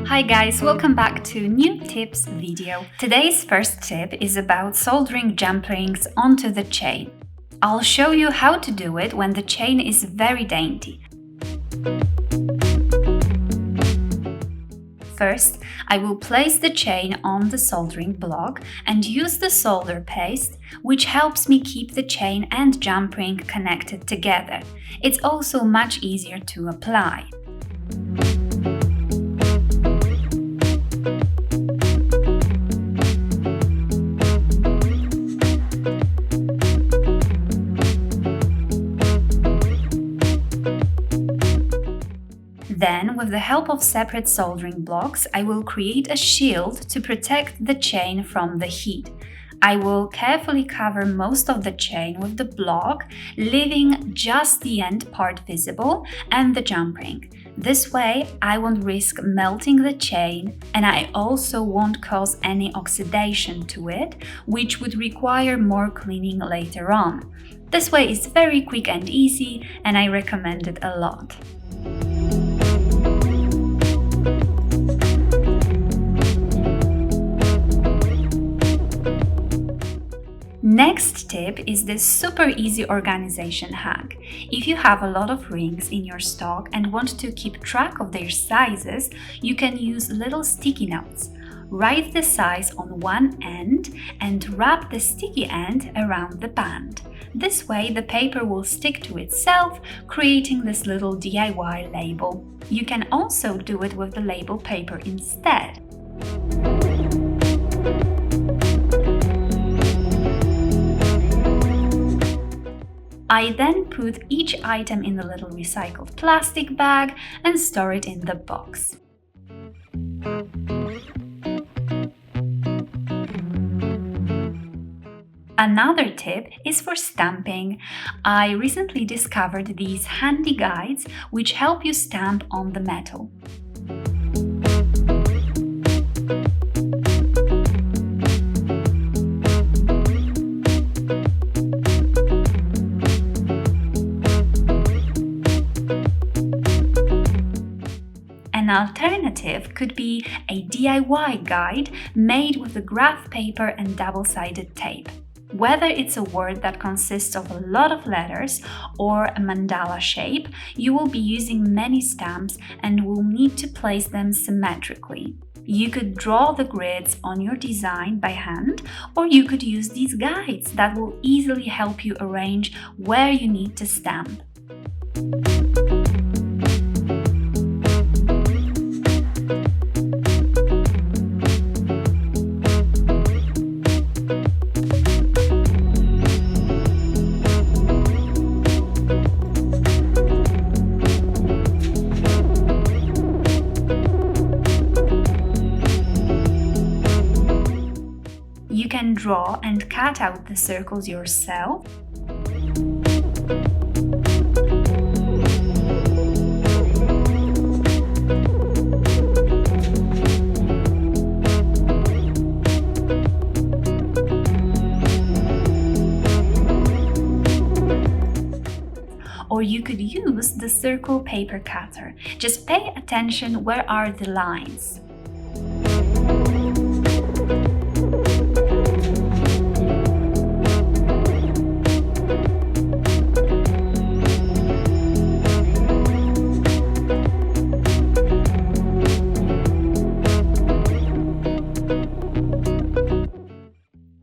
Hi guys, welcome back to new tips video. Today's first tip is about soldering jump rings onto the chain. I'll show you how to do it when the chain is very dainty. First, I will place the chain on the soldering block and use the solder paste, which helps me keep the chain and jump ring connected together. It's also much easier to apply. Then, with the help of separate soldering blocks, I will create a shield to protect the chain from the heat. I will carefully cover most of the chain with the block, leaving just the end part visible and the jump ring. This way, I won't risk melting the chain, and I also won't cause any oxidation to it, which would require more cleaning later on. This way is very quick and easy, and I recommend it a lot. Next tip is this super easy organization hack. If you have a lot of rings in your stock and want to keep track of their sizes, you can use little sticky notes. Write the size on one end and wrap the sticky end around the band. This way the paper will stick to itself, creating this little DIY label. You can also do it with the label paper instead. I then put each item in a little recycled plastic bag and store it in the box. Another tip is for stamping. I recently discovered these handy guides which help you stamp on the metal. An alternative could be a DIY guide made with the graph paper and double-sided tape. Whether it's a word that consists of a lot of letters or a mandala shape, you will be using many stamps and will need to place them symmetrically. You could draw the grids on your design by hand, or you could use these guides that will easily help you arrange where you need to stamp. You can draw and cut out the circles yourself. Or you could use the circle paper cutter. Just pay attention where are the lines.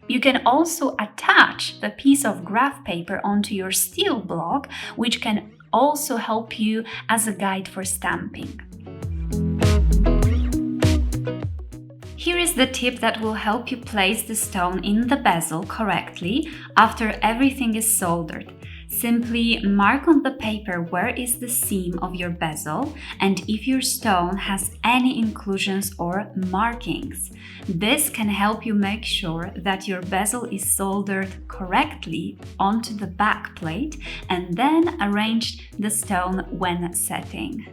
You can also attach the piece of graph paper onto your steel block, which can also help you as a guide for stamping. Here is the tip that will help you place the stone in the bezel correctly after everything is soldered. Simply mark on the paper where is the seam of your bezel and if your stone has any inclusions or markings. This can help you make sure that your bezel is soldered correctly onto the back plate and then arrange the stone when setting.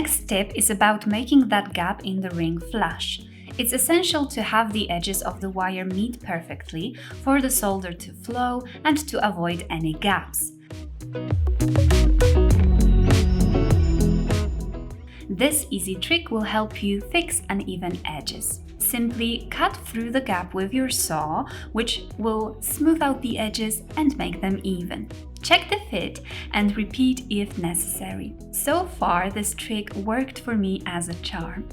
next tip is about making that gap in the ring flush. It's essential to have the edges of the wire meet perfectly for the solder to flow and to avoid any gaps. This easy trick will help you fix uneven edges. Simply cut through the gap with your saw, which will smooth out the edges and make them even. Check the fit and repeat if necessary. So far, this trick worked for me as a charm.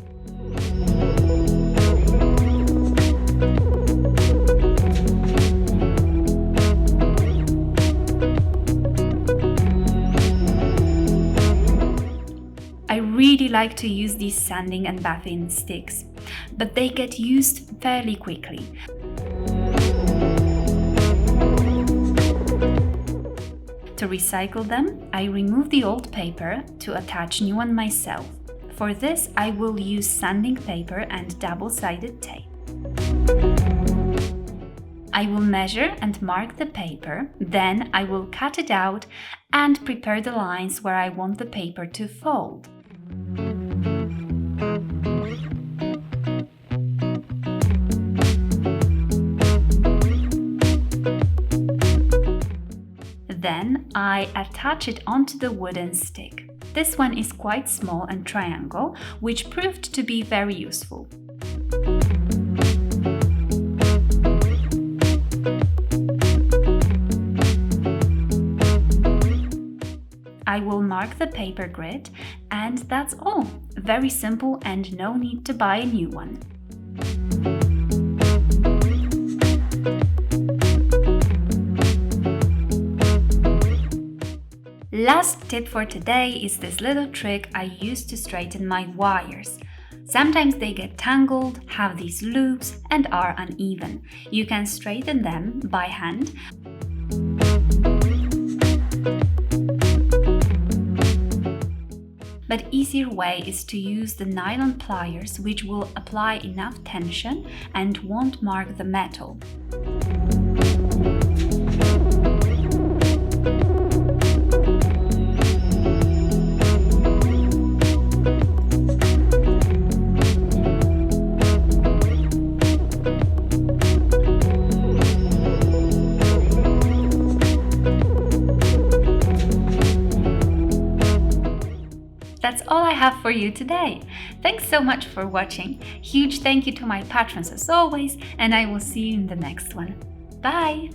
I really like to use these sanding and buffing sticks, but they get used fairly quickly. To recycle them, I remove the old paper to attach new one myself. For this, I will use sanding paper and double-sided tape. I will measure and mark the paper, then I will cut it out and prepare the lines where I want the paper to fold. Then I attach it onto the wooden stick. This one is quite small and triangle, which proved to be very useful. I will mark the paper grid, and that's all. Very simple and no need to buy a new one. Last tip for today is this little trick I use to straighten my wires. Sometimes they get tangled, have these loops, and are uneven. You can straighten them by hand. But easier way is to use the nylon pliers, which will apply enough tension and won't mark the metal. That's all I have for you today. Thanks so much for watching. Huge thank you to my patrons as always, and I will see you in the next one. Bye!